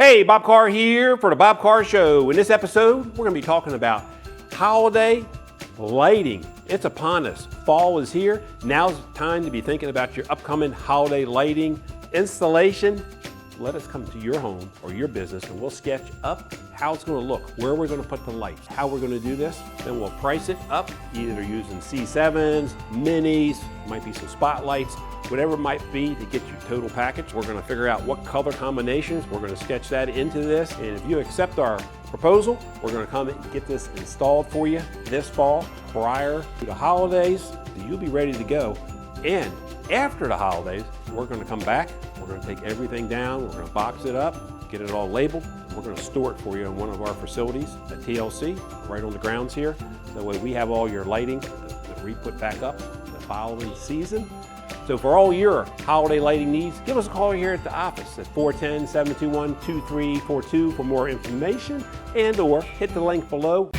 Hey, Bob Carr here for the Bob Carr Show. In this episode, we're going to be talking about holiday lighting. It's upon us. Fall is here. Now's the time to be thinking about your upcoming holiday lighting installation. Let us come to your home or your business and we'll sketch up how it's going to look, where we're going to put the lights, how we're going to do this. Then we'll price it up, either using C7s, minis, might be some spotlights, whatever it might be to get your total package. We're going to figure out what color combinations. We're going to sketch that into this. And if you accept our proposal, we're going to come and get this installed for you this fall prior to the holidays. So you'll be ready to go. And after the holidays, we're going to come back. We're going to take everything down. We're going to box it up, get it all labeled. We're going to store it for you in one of our facilities at TLC, right on the grounds here. That way we have all your lighting to re-put back up the following season. So for all your holiday lighting needs, give us a call here at the office at 410-721-2342 for more information, and or hit the link below.